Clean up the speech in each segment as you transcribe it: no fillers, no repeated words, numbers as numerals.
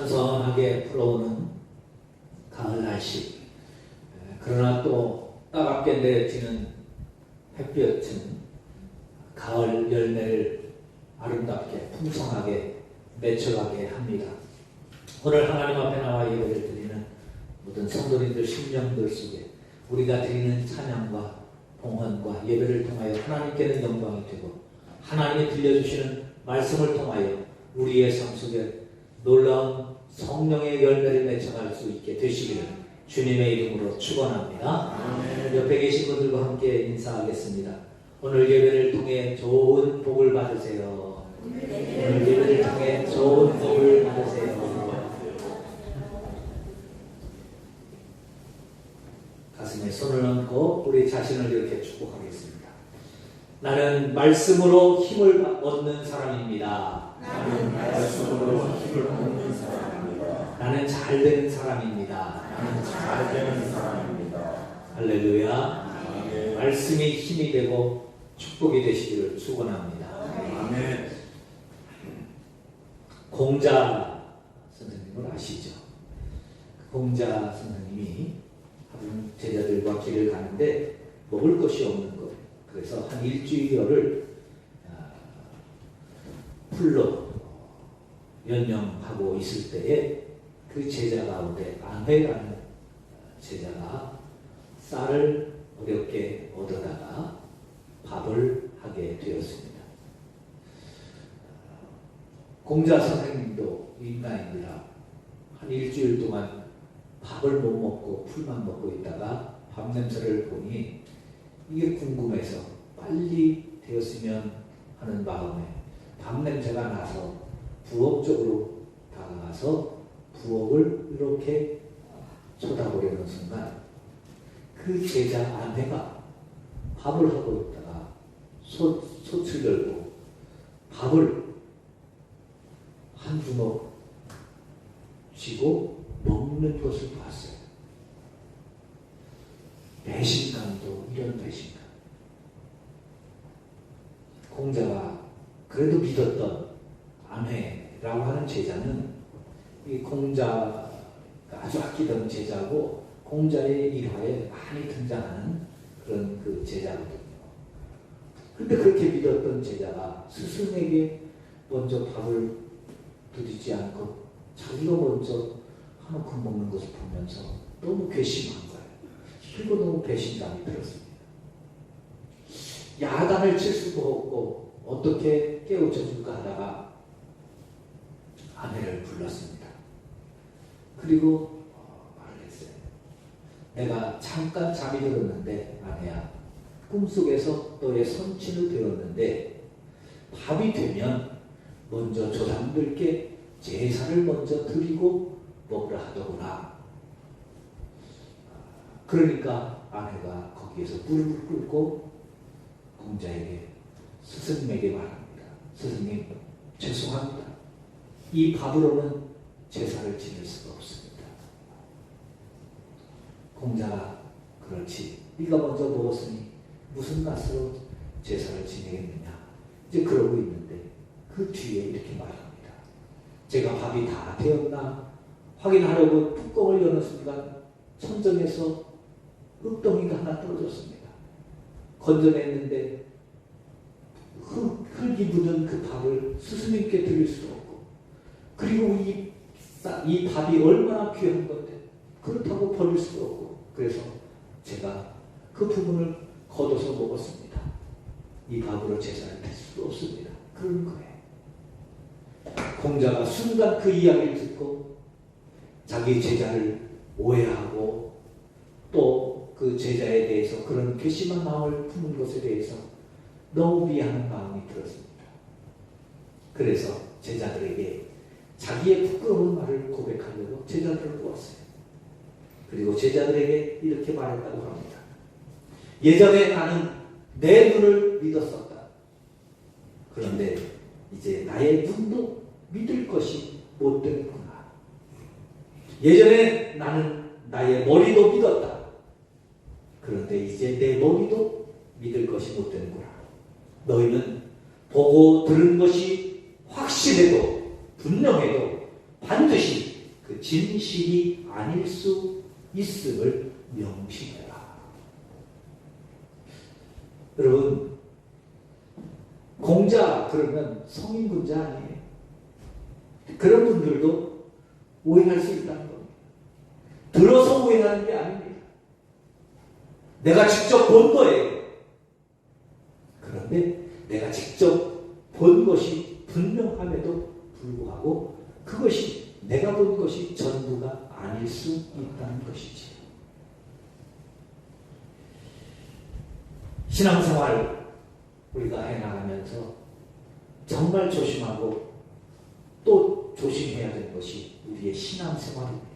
선선하게 불어오는 가을 날씨, 그러나 또 따갑게 내리치는 햇볕은 가을 열매를 아름답게 풍성하게 맺혀가게 합니다. 오늘 하나님 앞에 나와 예배를 드리는 모든 성도님들 심령들 속에 우리가 드리는 찬양과 봉헌과 예배를 통하여 하나님께는 영광이 되고, 하나님이 들려주시는 말씀을 통하여 우리의 삶 속에 놀라운 성령의 열매를 맺혀갈 수 있게 되시기를 주님의 이름으로 축원합니다. 옆에 계신 분들과 함께 인사하겠습니다. 오늘 예배를 통해 좋은 복을 받으세요. 오늘 예배를 통해 좋은 복을 받으세요. 가슴에 손을 얹고 우리 자신을 이렇게 축복하겠습니다. 나는 말씀으로 힘을 얻는 사람입니다. 나는 말씀으로 힘을 얻는 사람입니다. 나는 잘 되는 사람입니다. 나는 잘 되는 사람입니다. 할렐루야. 아멘. 말씀이 힘이 되고 축복이 되시기를 축원합니다. 아멘. 공자 선생님을 아시죠? 공자 선생님이 한 제자들과 길을 가는데 먹을 것이 없는 거예요. 그래서 한 일주일여를 풀로 연명하고 있을 때에 그 제자 가운데 안회라는 제자가 쌀을 어렵게 얻어다가 밥을 하게 되었습니다. 공자 선생님도 인간입니다. 한 일주일 동안 밥을 못 먹고 풀만 먹고 있다가 밥 냄새를 보니 이게 궁금해서 빨리 되었으면 하는 마음에 밥 냄새가 나서 부엌 쪽으로 다가가서 부엌을 이렇게 쳐다보려는 순간 그 제자 아내가 밥을 하고 있다가 솥을 열고 밥을 한 주먹 쥐고 먹는 것을 봤어요. 배신감도 이런 배신감. 공자가 그래도 믿었던 안회라고 하는 제자는 이 공자가 아주 아끼던 제자고 공자의 일화에 많이 등장하는 그런 그 제자거든요. 그런데 그렇게 믿었던 제자가 스승에게 먼저 밥을 드리지 않고 자기가 먼저 하놓고 먹는 것을 보면서 너무 괘씸한 거예요. 그리고 너무 배신감이 들었습니다. 야단을 칠 수도 없고 어떻게 깨우쳐줄까 하다가 아내를 불렀습니다. 그리고 말을 했어요. 내가 잠깐 잠이 들었는데 아내야, 꿈속에서 너의 선친을 되었는데 밤이 되면 먼저 조상들께 제사를 먼저 드리고 먹으라 하더구나. 그러니까 아내가 거기에서 무릎을 꿇고 공자에게, 스승님에게 말합니다. 스승님, 죄송합니다. 이 밥으로는 제사를 지낼 수가 없습니다. 공자가, 그렇지, 네가 먼저 먹었으니 무슨 맛으로 제사를 지내겠느냐. 이제 그러고 있는데 그 뒤에 이렇게 말합니다. 제가 밥이 다 되었나 확인하려고 뚜껑을 여는 순간 천정에서 흙덩이가 하나 떨어졌습니다. 건져냈는데 흙이 묻은 그 밥을 스승님께 드릴 수도 없고, 그리고 이 밥이 얼마나 귀한 건데 그렇다고 버릴 수도 없고, 그래서 제가 그 부분을 걷어서 먹었습니다. 이 밥으로 제사를 드릴 수도 없습니다. 그런 거예요. 공자가 순간 그 이야기를 듣고 자기 제자를 오해하고 또 그 제자에 대해서 그런 괘씸한 마음을 품은 것에 대해서 너무 미안한 마음이 들었습니다. 그래서 제자들에게 자기의 부끄러운 말을 고백하려고 제자들을 모았어요. 그리고 제자들에게 이렇게 말했다고 합니다. 예전에 나는 내 눈을 믿었었다. 그런데 이제 나의 눈도 믿을 것이 못 되는구나. 예전에 나는 나의 머리도 믿었다. 그런데 이제 내 머리도 믿을 것이 못 되는구나. 너희는 보고 들은 것이 확실해도 분명해도 반드시 그 진실이 아닐 수 있음을 명심해라. 여러분, 공자 그러면 성인 군자 아니에요. 그런 분들도 오해할 수 있다는 겁니다. 들어서 오해하는 게 아닙니다. 내가 직접 본 거예요. 그런데 내가 직접 본 것이 분명함에도 불구하고 그것이 내가 본 것이 전부가 아닐 수 있다는 것이지. 신앙생활 우리가 해나가면서 정말 조심하고 또 조심해야 될 것이 우리의 신앙생활입니다.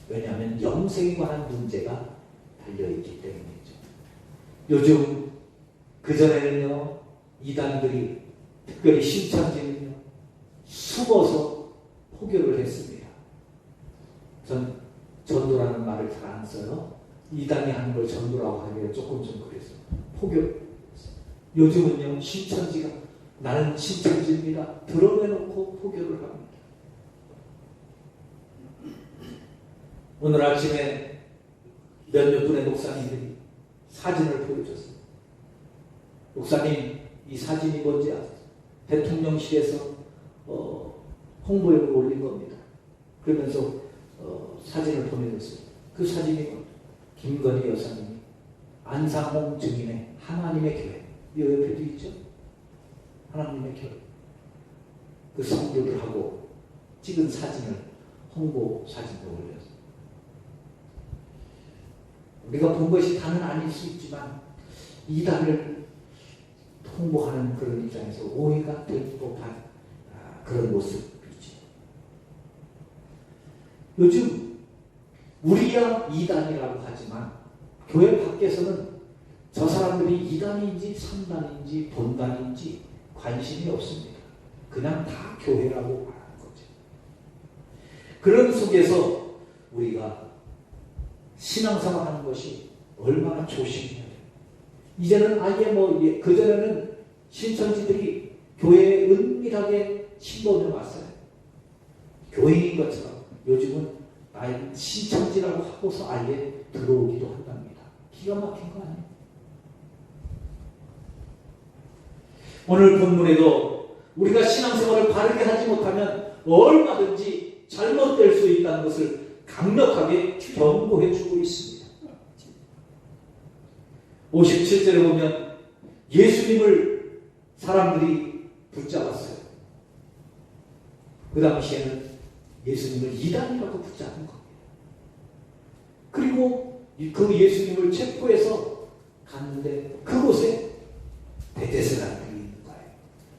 왜냐하면 영생에 관한 문제가 달려있기 때문이죠. 요즘 그전에는요, 이단들이 특별히 신천지는요, 숨어서 포교를 했습니다. 전 전도라는 말을 잘 안 써요. 이단이 하는 걸 전도라고 하기가 조금 좀 그래서 포교. 요즘은요, 신천지가 나는 신천지입니다. 드러내놓고 포교를 합니다. 오늘 아침에 몇몇 분의 목사님들이 사진을 보여줬어요. 목사님, 이 사진이 뭔지 아세요? 대통령실에서 홍보용을 올린 겁니다. 그러면서 사진을 보내줬어요. 그 사진이 김건희 여사님이 안상홍 증인의 하나님의 교회, 이 옆에도 있죠? 하나님의 교회. 그 성도들하고 찍은 사진을 홍보 사진으로 올렸어요. 우리가 본 것이 다는 아닐 수 있지만 이단을 홍보하는 그런 입장에서 오해가 될 법한 그런 모습이죠. 요즘 우리야 이단이라고 하지만 교회 밖에서는 저 사람들이 이단인지 삼단인지 본단인지 관심이 없습니다. 그냥 다 교회라고 말하는 거죠. 그런 속에서 우리가 신앙생활 하는 것이 얼마나 조심해야 돼요. 이제는 아예 그전에는 신천지들이 교회에 은밀하게 침범해 왔어요. 교인인 것처럼. 요즘은 아예 신천지라고 하고서 아예 들어오기도 한답니다. 기가 막힌 거 아니에요? 오늘 본문에도 우리가 신앙생활을 바르게 하지 못하면 얼마든지 잘못될 수 있다는 것을 강력하게 경고해 주고 있습니다. 57절에 보면 예수님을 사람들이 붙잡았어요. 그 당시에는 예수님을 이단이라고 붙잡은 겁니다. 그리고 그 예수님을 체포해서 갔는데 그곳에 대제사장들이 있는 거예요.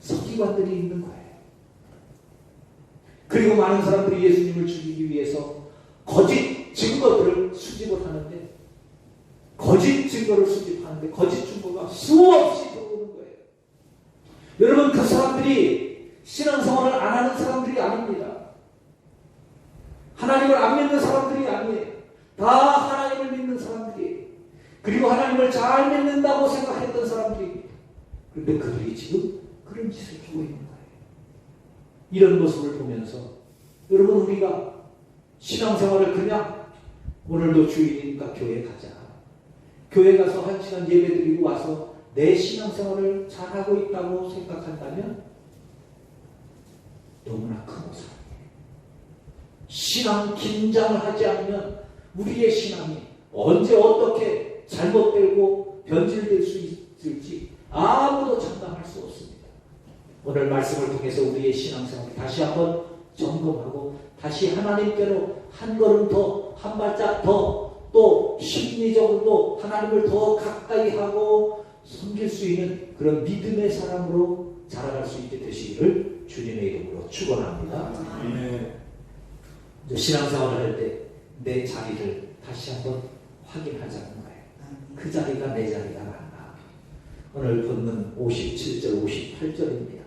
서기관들이 있는 거예요. 그리고 많은 사람들이 예수님을 죽이기 위해서 거짓 증거들을 수집을 하는데 거짓 증거가 수없이 들어오는 거예요. 여러분, 그 사람들이 신앙생활을 안 하는 사람들이 아닙니다. 하나님을 안 믿는 사람들이 아니에요. 다 하나님을 믿는 사람들이에요. 그리고 하나님을 잘 믿는다고 생각했던 사람들입니다. 그런데 그들이 지금 그런 짓을 하고 있는 거예요. 이런 모습을 보면서 여러분, 우리가 신앙생활을 그냥 오늘도 주일이니까 교회 가자. 교회 가서 1시간 예배 드리고 와서 내 신앙생활을 잘하고 있다고 생각한다면 너무나 큰 오산이에요. 신앙 긴장을 하지 않으면 우리의 신앙이 언제 어떻게 잘못되고 변질될 수 있을지 아무도 장담할 수 없습니다. 오늘 말씀을 통해서 우리의 신앙생활을 다시 한번 점검하고 다시 하나님께로 한 걸음 더, 한 발짝 더, 또 심리적으로도 하나님을 더 가까이 하고 섬길 수 있는 그런 믿음의 사람으로 자라갈 수 있게 되시기를 주님의 이름으로 축원합니다. 신앙생활을 할 때 내 자리를 다시 한번 확인하자는 거예요. 그 자리가 내 자리가 맞나? 오늘 본문 57절, 58절입니다.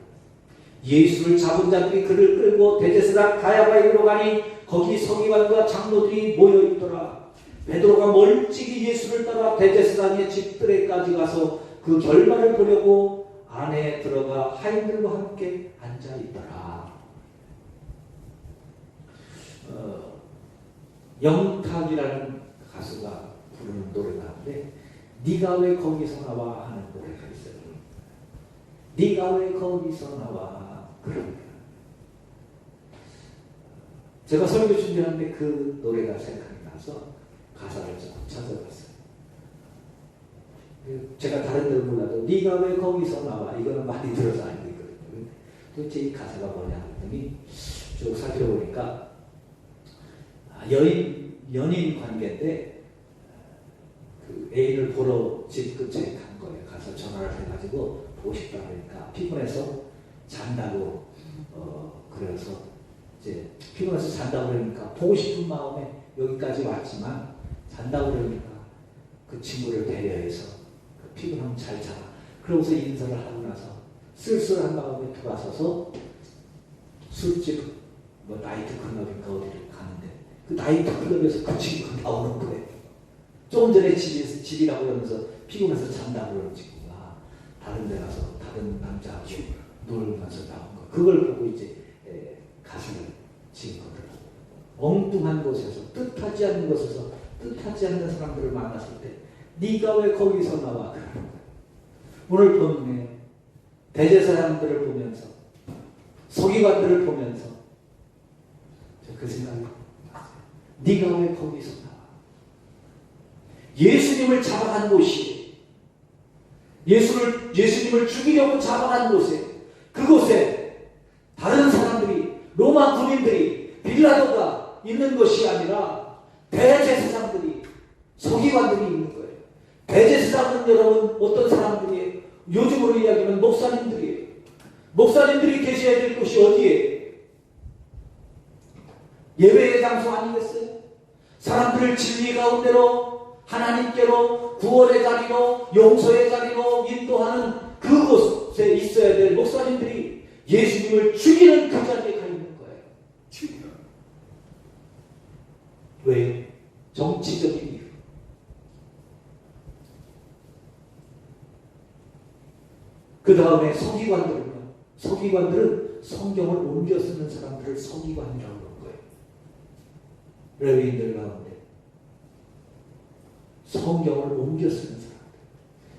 예수를 잡은 자들이 그를 끌고 대제사장 가야바에게로 가니 거기 서기관과 장로들이 모여 있더라. 베드로가 멀찍이 예수를 따라 대제사장의 집들에까지 가서 그 결말을 보려고 안에 들어가 하인들과 함께 앉아 있더라. 영탁이라는 가수가 부르는 노래가 있는데 네가 왜 거기서 나와 하는 노래가 있어요. 네가 왜 거기서 나와. 그런 제가 설교 준비하는데 그 노래가 생각이 나서 가사를 좀 찾아봤어요. 제가 다른 데를 몰라도 네가 왜 거기서 나와 이거는 많이 들어서 알고 있거든요. 도대체 이 가사가 뭐냐 했더니 쭉 살펴보니까 연인 관계인데 그 애인을 보러 집 근처에 간 거예요. 가서 전화를 해가지고 보고 싶다 그러니까 피곤해서 잔다고 그래서 이제 피곤해서 잔다고 그러니까 보고 싶은 마음에 여기까지 왔지만 잔다고 그러니까 그 친구를 배려해서 그 피곤하면 잘 자라. 그러고서 인사를 하고 나서 쓸쓸한 마음에 돌아서서 술집 나이트 클럽인가 어디를 가는데 그 나이트 클럽에서 그 친구가 나오는 거예요. 조금 전에 집이라고 그러면서 피곤해서 잔다고 그러는 친구가 다른 데 가서 다른 남자하고 놀면서 나온 거. 그걸 보고 이제 가슴을 지은 거더라고요. 엉뚱한 곳에서 뜻하지 않는 곳에서 뜻하지 않는 사람들을 만났을 때 네가 왜 거기서 나와 그러는 거예요. 오늘 본문에 대제사장들을 보면서 서기관들을 보면서 그 생각이 났어요. 네가 왜 거기서 나와. 예수님을 잡아간 곳이 예수님을 죽이려고 잡아간 곳에 그곳에 다른 사람들이 로마 군인들이 빌라도가 있는 것이 아니라 대제사장들이 서기관들이 있는 거예요. 대제사장은 여러분 어떤 사람들이에요? 요즘으로 이야기하면 목사님들이에요. 목사님들이 계셔야 될 곳이 어디에? 예배의 장소 아니겠어요? 사람들을 진리 가운데로 하나님께로 구원의 자리로 용서의 자리로 인도하는 그곳에 있어야 될 목사님들이 예수님을 죽이는 그 자리에 가 있는 거예요. 왜요? 정치적인 이유. 그 다음에 서기관들은 성경을 옮겨 쓰는 사람들을 서기관이라고 그러는 거예요. 레위인들 가운데 성경을 옮겨 쓰는 사람들.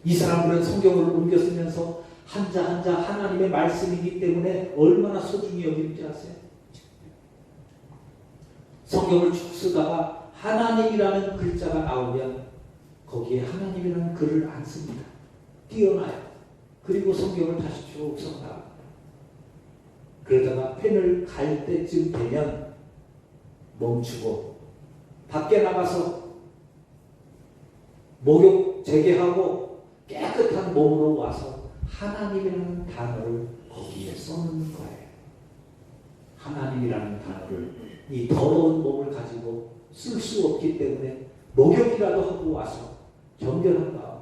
이 사람들은 성경을 옮겨 쓰면서 한자 한자 하나님의 말씀이기 때문에 얼마나 소중히 여기는지 아세요? 성경을 쭉 쓰다가 하나님이라는 글자가 나오면 거기에 하나님이라는 글을 안 씁니다. 띄어놔요. 그리고 성경을 다시 쭉 써나갑니다. 그러다가 펜을 갈 때쯤 되면 멈추고 밖에 나가서 목욕 재개하고 깨끗한 몸으로 와서 하나님이라는 단어를 거기에 써는 거예요. 하나님이라는 단어를 이 더러운 몸을 가지고 쓸 수 없기 때문에 목욕이라도 하고 와서 정결한 마음.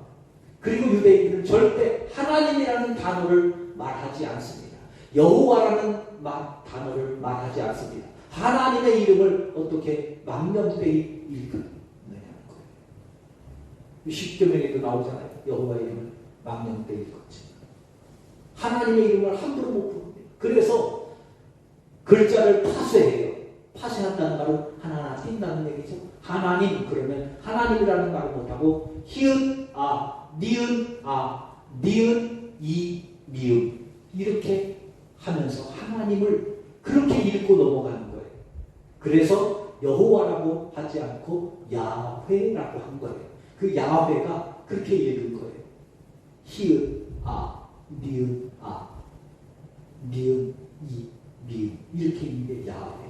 그리고 유대인들은 절대 하나님이라는 단어를 말하지 않습니다. 여호와라는 단어를 말하지 않습니다. 하나님의 이름을 어떻게 망령되이 읽느냐는 거예요. 십계명에도 나오잖아요. 여호와의 이름을 망령되이 읽었지. 하나님의 이름을 함부로 못 부릅니다. 그래서 글자를 파쇄해요. 파쇄한다는 말은 하나하나 띈다는 얘기죠. 하나님 그러면 하나님이라는 말을 못하고 히읗 아, 니은 아, 니은 이, 미음 이렇게 하면서 하나님을 그렇게 읽고 넘어가는 거예요. 그래서 여호와라고 하지 않고 야훼라고 한 거예요. 그 야훼가 그렇게 읽은 거예요. 히읗 아, 니은 아, 니은 이, 미음 이렇게 읽는 게 야훼.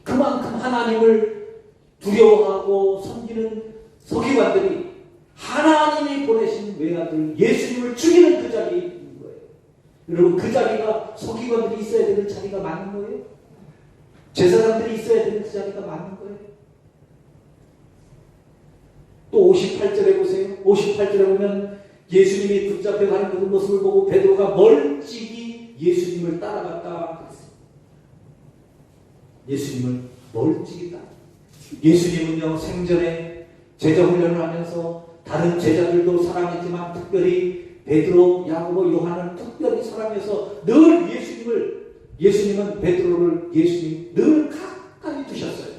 그만큼 하나님을 두려워하고 섬기는 서기관들이 하나님이 보내신 외아들 예수님을 죽이는 그 자리에 있는 거예요. 여러분 그 자리가 서기관들이 있어야 되는 자리가 맞는 거예요? 제사장들이 있어야 되는 그 자리가 맞는 거예요? 또 58절에 보세요. 58절에 보면 예수님이 붙잡혀 가는 그 모습을 보고 베드로가 멀찍이 예수님을 따라갔다 그랬어요. 예수님을 멀찍이 따라. 예수님은요 생전에 제자 훈련을 하면서 다른 제자들도 사랑했지만 특별히 베드로, 야고보, 요한을 특별히 사랑해서 늘 예수님은 베드로를 예수님 늘 가까이 두셨어요.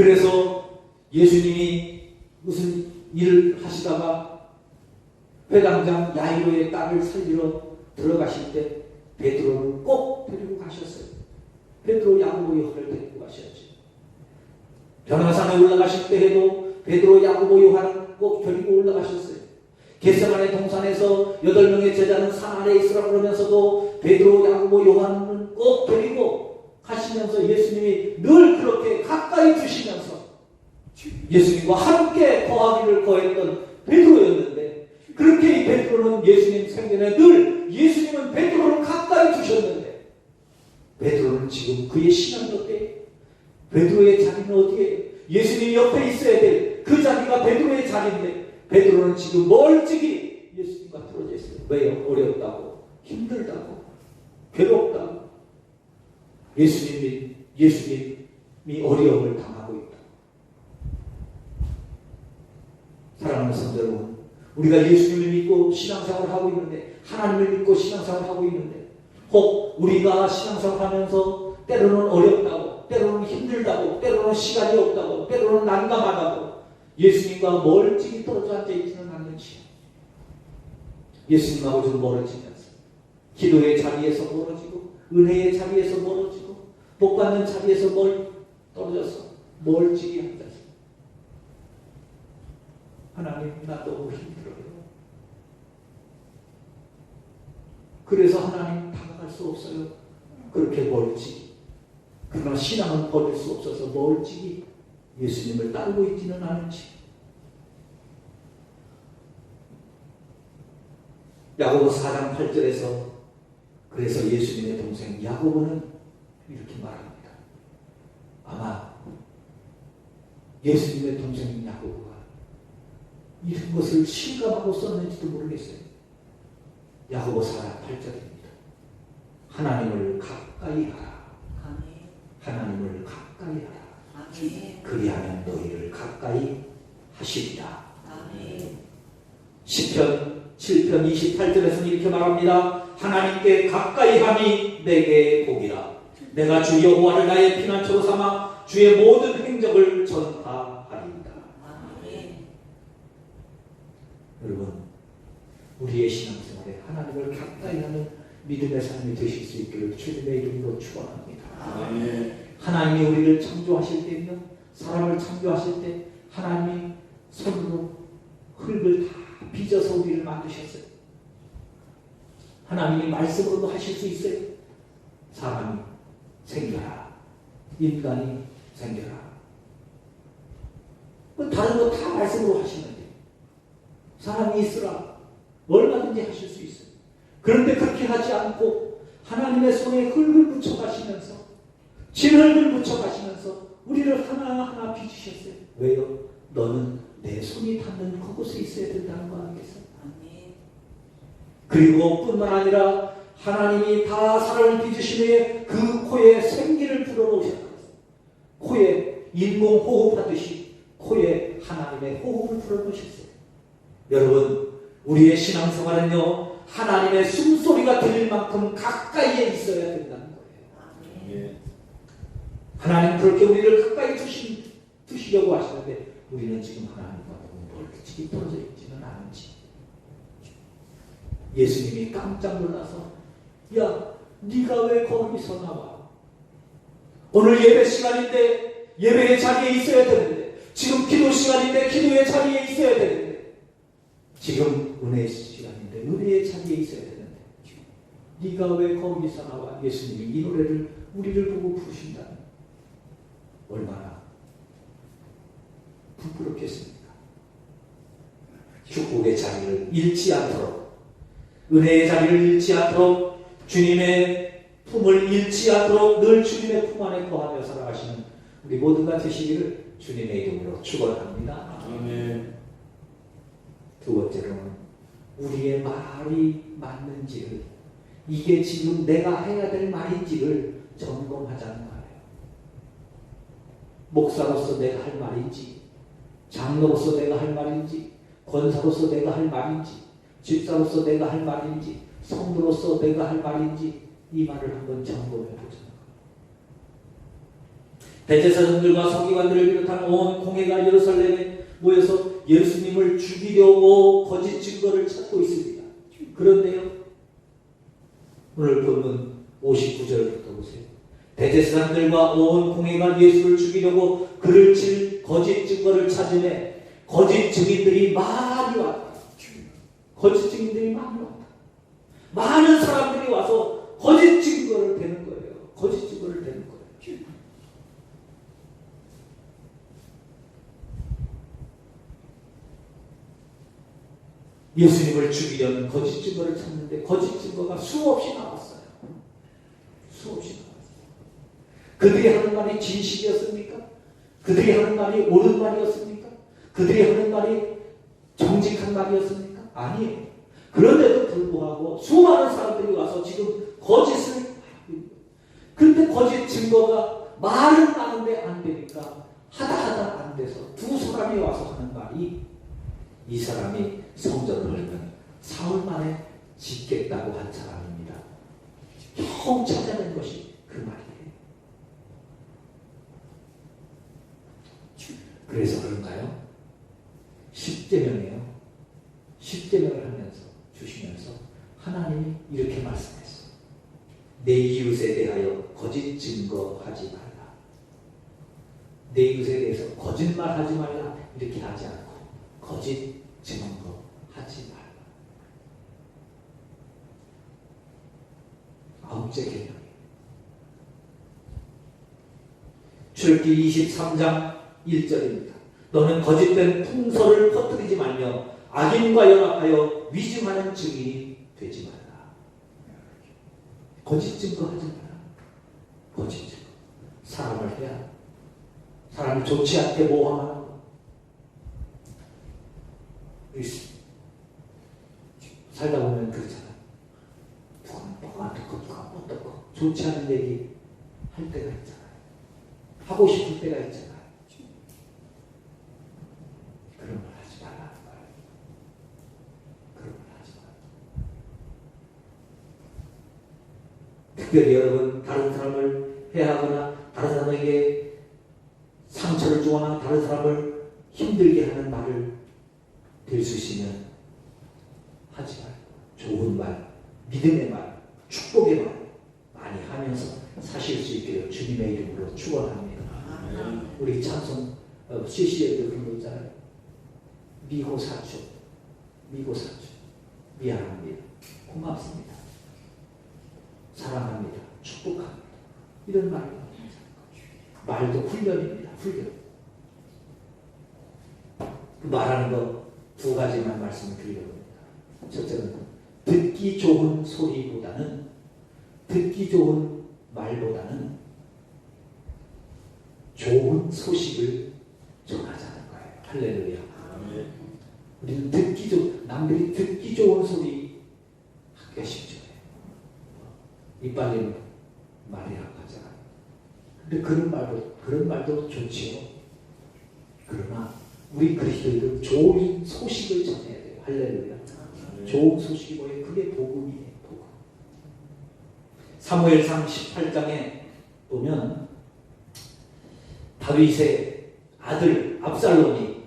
그래서 예수님이 무슨 일을 하시다가 회당장 야이로의 딸을 살리러 들어가실 때 베드로를 꼭 데리고 가셨어요. 베드로, 야고보, 요한을 데리고 가셨죠. 변화산에 올라가실 때에도 베드로, 야고보, 요한을 꼭 데리고 올라가셨어요. 겟세마네 동산에서 8명의 제자는 산 아래에 있으라 그러면서도 베드로, 야고보, 요한은 꼭 데리고 가시면서 예수님이 늘 그렇게 가까이 두시면서 예수님과 함께 거하기를 거했던 베드로였는데, 그렇게 이 베드로는 예수님 생전에 늘 예수님은 베드로를 가까이 두셨는데, 베드로는 지금 그의 신앙이 어때요? 베드로의 자리는 어디에? 예수님 옆에 있어야 될 그 자리가 베드로의 자리인데, 베드로는 지금 멀찍이 예수님과 떨어져 있어요. 왜요? 어렵다고, 힘들다고, 괴롭다고. 예수님이 어려움을 당하고 있다. 사랑하는 성도 여러분, 우리가 예수님을 믿고 신앙생활을 하고 있는데, 하나님을 믿고 신앙생활을 하고 있는데, 혹 우리가 신앙생활을 하면서 때로는 어렵다고, 때로는 힘들다고, 때로는 시간이 없다고, 때로는 난감하다고 예수님과 멀찍이 떨어져 앉아있지는 않는지, 예수님하고 좀 멀어지면서 기도의 자리에서 멀어지고, 은혜의 자리에서 멀어지고, 복받는 자리에서 떨어져서 멀찍이 앉아서, 하나님, 나 너무 힘들어요. 그래서 하나님 다가갈 수 없어요. 그렇게 멀찍이. 그러나 신앙은 버릴 수 없어서 멀찍이 예수님을 따르고 있지는 않은지. 야고보 4장 8절에서 그래서 예수님의 동생 야고보는 이렇게 말합니다. 아마 예수님의 동생인 야고보가 이런 것을 실감하고 썼는지도 모르겠어요. 야고보 4장 8절입니다. 하나님을 가까이 하라. 하나님을 가까이 하라. 그리하면 너희를 가까이 하시리라. 시편 7편 28절에서는 이렇게 말합니다. 하나님께 가까이 함이 내게 복이라. 내가 주 여호와를 나의 피난처로 삼아 주의 모든 행적을 전파하리이다. 여러분, 우리의 신앙생활에 하나님을 가까이 하는 믿음의 삶이 되실 수 있기를 주님의 이름으로 축원합니다. 하나님이 우리를 창조하실 때며 사람을 창조하실 때 하나님이 손으로 흙을 다 빚어서 우리를 만드셨어요. 하나님이 말씀으로도 하실 수 있어요. 사람이 생겨라, 인간이 생겨라. 다른 거 다 말씀으로 하시는데, 사람이 있으라, 얼마든지 하실 수 있어요. 그런데 그렇게 하지 않고 하나님의 손에 흙을 묻혀가시면서, 진흙을 묻혀가시면서 우리를 하나하나 빚으셨어요. 왜요? 너는 내 손이 닿는 그곳에 있어야 된다는 거 아니겠어요? 그리고 뿐만 아니라 하나님이 다 사람을 빚으시며 그 코에 생기를 불어넣으셨다. 코에 인공호흡하듯이 코에 하나님의 호흡을 불어넣으셨어요. 여러분, 우리의 신앙생활은요, 하나님의 숨소리가 들릴 만큼 가까이에 있어야 된다는 거예요. 하나님 그렇게 우리를 가까이 두시려고 하시는데, 우리는 지금 하나님과 너무 멀찍이 떨어져 있지는 않은지. 예수님이 깜짝 놀라서, 야, 네가 왜 거기서 나와? 오늘 예배 시간인데 예배의 자리에 있어야 되는데, 지금 기도 시간인데 기도의 자리에 있어야 되는데, 지금 은혜의 시간인데 은혜의 자리에 있어야 되는데, 네가 왜 거기서 나와? 예수님이 이 노래를 우리를 보고 부르신다면 얼마나 부끄럽겠습니까? 축복의 자리를 잃지 않도록, 은혜의 자리를 잃지 않도록, 주님의 품을 잃지 않도록 늘 주님의 품 안에 거하며 살아가시는 우리 모두가 되시기를 주님의 이름으로 축원합니다. 아멘. 두 번째로는 우리의 말이 맞는지를, 이게 지금 내가 해야 될 말인지를 점검하자는 거예요. 목사로서 내가 할 말인지, 장로로서 내가 할 말인지, 권사로서 내가 할 말인지, 집사로서 내가 할 말인지, 성도로서 내가 할 말인지, 이 말을 한번 점검해 보자는 거예요. 대제사장들과 서기관들을 비롯한 온 공회가 예루살렘에 모여서 예수님을 죽이려고 거짓 증거를 찾고 있습니다. 그런데요, 오늘 본문 59절부터 보세요. 대제사장들과 온 공회가 예수를 죽이려고 그를 칠 거짓 증거를 찾으며 거짓 증인들이 많이 왔다. 거짓 증인들이 많이 왔다. 많은 사람들이 와서 거짓 증거를 대는 거예요. 거짓 증거를 대는 거예요. 예수님을 죽이려는 거짓 증거를 찾는데 거짓 증거가 수없이 나왔어요. 수없이 나왔어요. 그들이 하는 말이 진실이었습니까? 그들이 하는 말이 옳은 말이었습니까? 그들이 하는 말이 정직한 말이었습니까? 아니에요. 그런데도 불구하고 수많은 사람들이 와서 지금 거짓을 하고 있는 거예요. 그런데 거짓 증거가 말은 많은데 안 되니까 하다 안 돼서 두 사람이 와서 하는 말이 이 사람이 성전을 열면 사흘 만에 짓겠다고 한 사람입니다. 겨우 찾아낸 것이 그 말이에요. 그래서 그런가요? 십계명이에요. 십계명을 하면서 주시면서 하나님이 이렇게 말씀했어요. 내 이웃에 대하여 거짓 증거하지 말라. 내 이웃에 대해서 거짓말하지 말라 이렇게 하지 않고 거짓 증거하지 말라. 아홉째 계명이에요. 출애굽기 23장 1절입니다. 너는 거짓된 풍설을 퍼뜨리지 말며 악인과 연합하여 위증하는 증인이 되지 말라. 거짓 증거하지 마라. 거짓 증거. 사람을 해야 사람이 좋지 않게 모함하는 거. 살다 보면 그렇잖아. 누가 듣고 누가 못 듣고 좋지 않은 얘기 할 때가 있잖아요. 하고 싶을 때가 있잖아요. 그런 말 하지 말라는 거예요. 그런 말 하지 마. 특별히 여러분 다른 사람을 해하거나 다른 사람에게 상처를 주거나 다른 사람을 힘들게 하는 말을 될 수 있으면 하지 말고 좋은 말, 믿음의 말, 축복의 말 많이 하면서 사실 수 있기를 주님의 이름으로 축원합니다. 우리 찬송 CC에도 그런 거 있잖아요. 미고사주 미안합니다. 고맙습니다. 사랑합니다. 축복합니다. 이런 말도 훈련입니다. 훈련. 그 말하는 거 두 가지만 말씀을 드리려고 합니다. 첫째는 듣기 좋은 소리보다는 듣기 좋은 말보다는 좋은 소식을 전하자는 거예요. 할렐루야. 우리는 남들이 듣기 좋은 소리 하기가 쉽죠. 이빨린 말이라고 하잖아요. 근데 그런 말도 좋지요. 그러나 우리 그리스도인은 좋은 소식을 전해야 돼요. 할렐루야. 좋은 소식이 뭐예요? 그게 복음이에요. 복음. 사무엘상 18장에 보면 다윗의 아들 압살롬이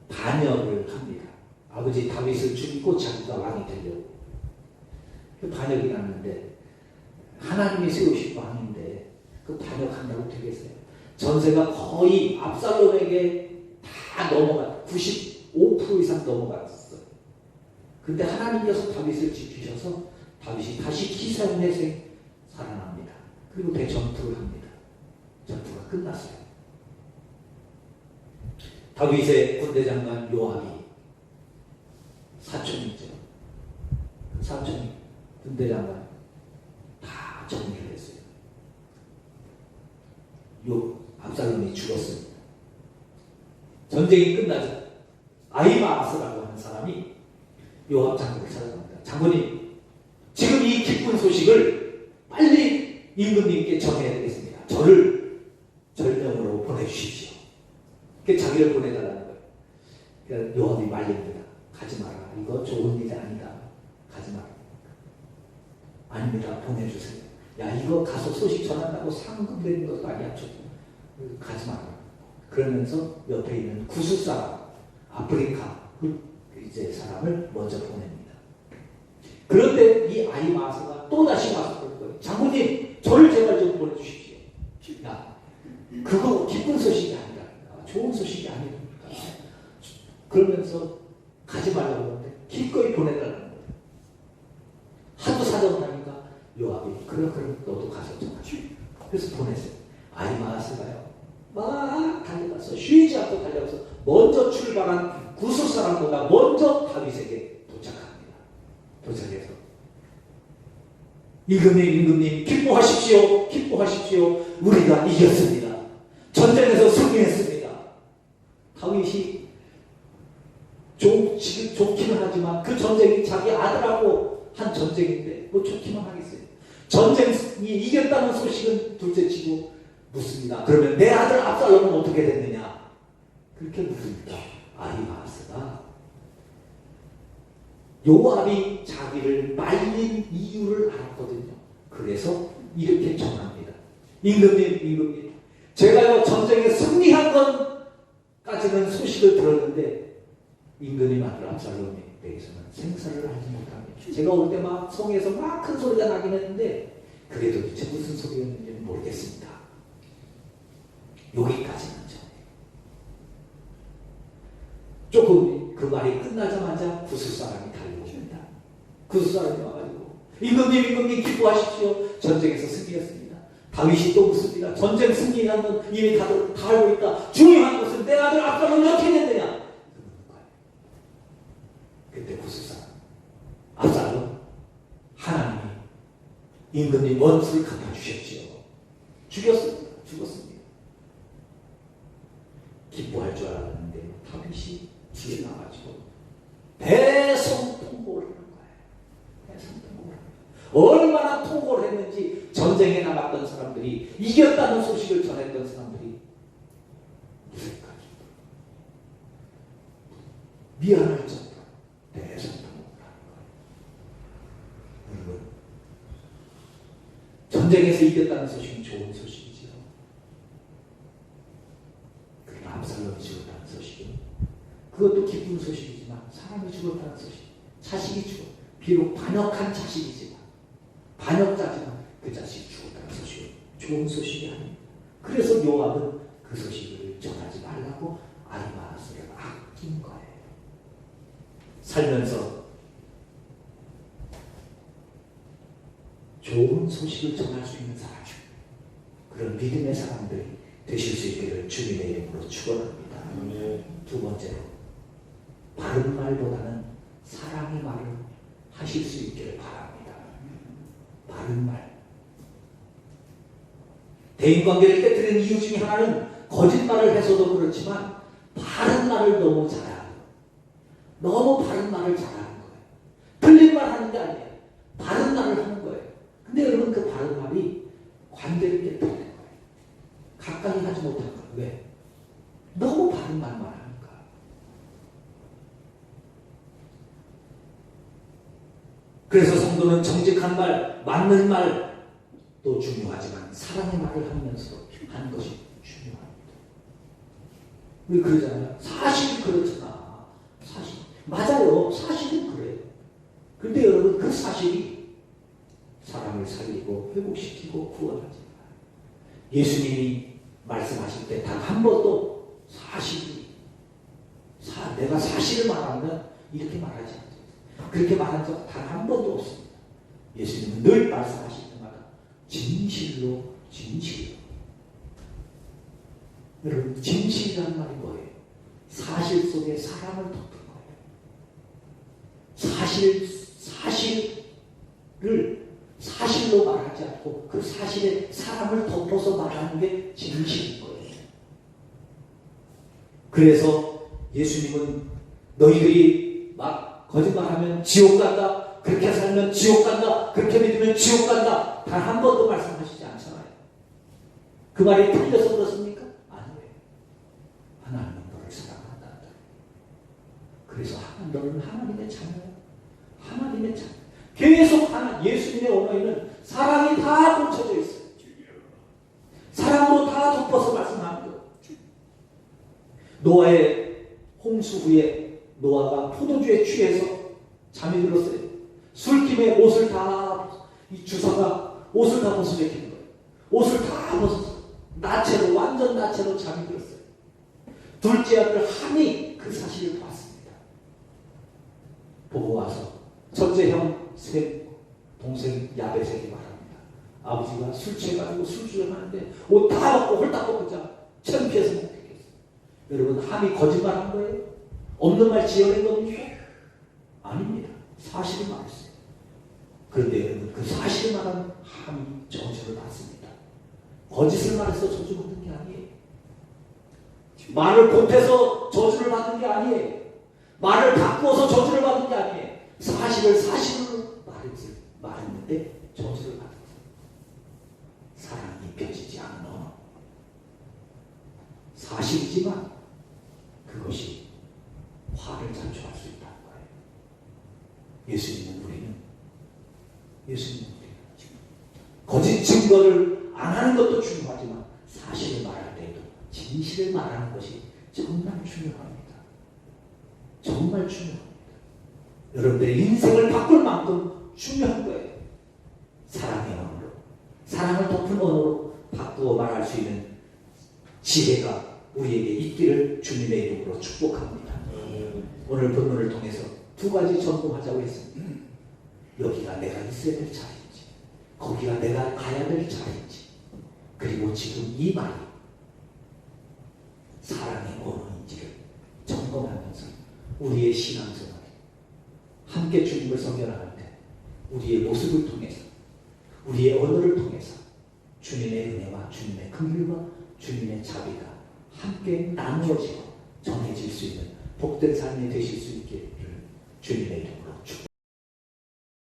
반역을 합니다. 아버지 다윗을 죽이고 자기가 왕이 되려고. 그 반역이 났는데 하나님이 세우신 왕인데 그 반역한다고 되겠어요? 전세가 거의 압살롬에게 다 넘어가 95% 이상 넘어갔어요. 근데 하나님께서 다윗을 지키셔서 다윗이 다시 기사에서 살아납니다. 그리고 대전투를 합니다. 전투가 끝났어요. 다윗의 군대장관 요압이 사촌이죠. 그 사촌이 군대장관 다 정리를 했어요. 압살롬이 죽었습니다. 전쟁이 끝나자 아히마아스라고 하는 사람이 요압 장군을 찾아갑니다. 장군님, 지금 이 기쁜 소식을 빨리 임금님께 전해야 되겠습니다. 저를 전령으로 보내주십시오. 그 자기를 보내달라는 거예요. 그러니까 요압이 말립니다. 가지 마라. 이거 좋은 일이 아니다. 가지 마라. 아닙니다. 보내주세요. 야, 이거 가서 소식 전한다고 상금 되는 것도 아니야. 가지 마라. 그러면서 옆에 있는 구스 사람, 아프리카 이제 사람을 먼저 보냅니다. 그런데 이 아히마아스가 또 다시 와서 그럴 거예요. 장군님, 저를 제발 좀 보내주십시오. 야, 그거 기쁜 소식이 아니라 좋은 소식이 아니니까. 그러면서 가지 말라고 하는데 기꺼이 보내달라는 거예요. 하도 사정을 하니까 요압이 그럼 너도 가서 전하라. 그래서 보냈어요. 아히마아스가요. 막 달려가서 쉬지 않고 달려가서 먼저 출발한 구스 사람보다 먼저 다윗에게 도착합니다. 도착해서 임금님 기뻐하십시오. 우리가 이겼습니다. 전쟁에서 승리했습니다. 다윗이 지금 좋기는 하지만 그 전쟁이 자기 아들하고 한 전쟁인데 뭐 좋기만 하겠어요. 전쟁이 이겼다는 소식은 둘째치고 묻습니다. 그러면 내 아들 압살롬은 어떻게 됐느냐? 그렇게 묻습니다. 아히마아스가 요압이 자기를 말린 이유를 알았거든요. 그래서 이렇게 전합니다. 임금님, 제가요 전쟁에 승리한 것까지는 소식을 들었는데 임금님 아들 압살롬에 대해서는 생사를 알지 못합니다. 제가 올 때 막 성에서 막 큰 소리가 나긴 했는데 그래도 도대체 무슨 소리였는지는 모르겠습니다. 여기까지는 전해요. 조금 그 말이 끝나자마자 구스 사람이 달려옵니다. 구스 사람이 와가지고 임금님 기뻐하십시오. 전쟁에서 승리했습니다. 다윗이 또 묻습니다. 전쟁 승리하는 이미 다들 다 알고 있다. 중요한 것은 내 아들 압살롬이 어떻게 됐느냐? 그때 구스 사람 압살롬 하나님이 임금님 원수를 갚아주셨지요. 죽었습니다. 기뻐할 줄 알았는데 다윗이 뒤에 나가지고 대성통곡을 하는 거예요. 대성통곡을 하는 거예요. 얼마나 통곡을 했는지 전쟁에 나갔던 사람들이 이겼다는 소식을 전했던 사람들이 무색하죠. 미안할 정도로 대성통곡을 하는 거예요. 여러분, 전쟁에서 이겼다는 소식은 좋은 소식이지요. 그러나 압살롬이 죽었다는 소식은 그것도 기쁜 소식이지만 사람이 죽었다는 소식, 자식이 죽어 비록 반역한 자식이지만 반역자지만 그 자식이 죽었다는 소식은 좋은 소식이 아닙니다. 그래서 요압은 그 소식을 전하지 말라고 아히마아스를 아낀 거예요. 살면서 좋은 소식을 전할 수 있는 사람, 그런 믿음의 사람들이 되실 수 있기를 주님의 이름으로 축원합니다. 두 번째로 바른 말보다는 사랑의 말을 하실 수 있기를 바랍니다. 바른 말. 대인관계를 깨뜨리는 이유 중에 하나는 거짓말을 해서도 그렇지만 바른 말을 너무 잘하는 거예요. 너무 바른 말을 잘하는 거예요. 틀린 말 하는 게 아니에요. 바른 말을 하는 거예요. 근데 여러분 그 바른 말이 관계를 깨뜨리는 거예요. 가까이 하지 못한 거예요. 왜? 너무 바른 말만 하니까. 그래서 성도는 정직한 말, 맞는 말도 중요하지만 사랑의 말을 하면서 하는 것이 중요합니다. 우리 그러잖아요. 사실이 그렇잖아. 사실. 맞아요. 사실은 그래요. 근데 여러분 그 사실이 사람을 살리고 회복시키고 구원하지. 예수님이 말씀하실 때 단 한 번도 내가 사실을 말하면 이렇게 말하지 않습니다. 그렇게 말한 적 단 한 번도 없습니다. 예수님은 늘 말씀하실 때마다 진실로. 여러분 진실이라는 말이 뭐예요? 사실 속에 사랑을 덮은 거예요. 사실을 사실로 말하지 않고 그 사실에 사람을 덮어서 말하는 게 진실인 거예요. 그래서 예수님은 너희들이 막 거짓말하면 지옥 간다, 그렇게 살면 지옥 간다, 그렇게 믿으면 지옥 간다, 단 한 번도 말씀하시지 않잖아요. 그 말이 틀려서 그렇습니까? 아니에요. 하나님은 너를 사랑한다. 그래서 너는 하나님의 자녀야. 하나님의 자녀. 계속 예수님의 언어에는 사랑이 다 꽂혀져 있어요. 사랑으로 다 덮어서 말씀하는 거예요. 노아의 홍수 후에 노아가 포도주에 취해서 잠이 들었어요. 술김에 옷을 다, 이 주사가 옷을 다 벗어내키는 거예요. 옷을 다 벗어서 나체로, 완전 나체로 잠이 들었어요. 둘째 아들 함이 그 사실을 봤습니다. 보고 와서 첫째 형 셈, 동생 야벳에게 말합니다. 아버지가 술 취해가지고 술주행하는데 옷 다 벗고 홀딱 벗고 자 창피해서 못 되겠어요. 여러분, 함이 거짓말한 거예요? 없는 말 지어낸 겁니까? 아닙니다. 사실을 말했어요. 그런데 여러분, 그 사실을 말한 함이 저주를 받습니다. 거짓을 말해서 저주 받는 게 아니에요. 말을 보태서 저주를 받는 게 아니에요. 말을 바꾸어서 저주를 받는 게 아니에요. 사실을 사실로 말했는데 저주를 받았어요. 사랑이 펴지지 않는 사실이지만 그것이 화를 자초할 수 있다는 거예요. 예수 믿는 우리는 거짓 증거를 안 하는 것도 중요하지만 사실을 말할 때에도 진실을 말하는 것이 정말 중요합니다. 정말 중요합니다. 여러분들의 인생을 바꿀 만큼 중요한 거예요. 사랑의 언어로, 사랑을 덮은 언어로 바꾸어 말할 수 있는 지혜가 우리에게 있기를 주님의 이름으로 축복합니다. 오늘 본문을 통해서 두 가지 점검하자고 했습니다. 여기가 내가 있어야 될 자리인지, 거기가 내가 가야 될 자리인지, 그리고 지금 이 말이 사랑의 언어인지를 점검하면서 우리의 신앙생활, 함께 주님을 섬겨나갈 때 우리의 모습을 통해서, 우리의 언어를 통해서 주님의 은혜와 주님의 긍휼과 주님의 자비가 함께 나누어지고 전해질 수 있는 복된 삶이 되실 수 있기를 주님의 이름으로 축복합니다.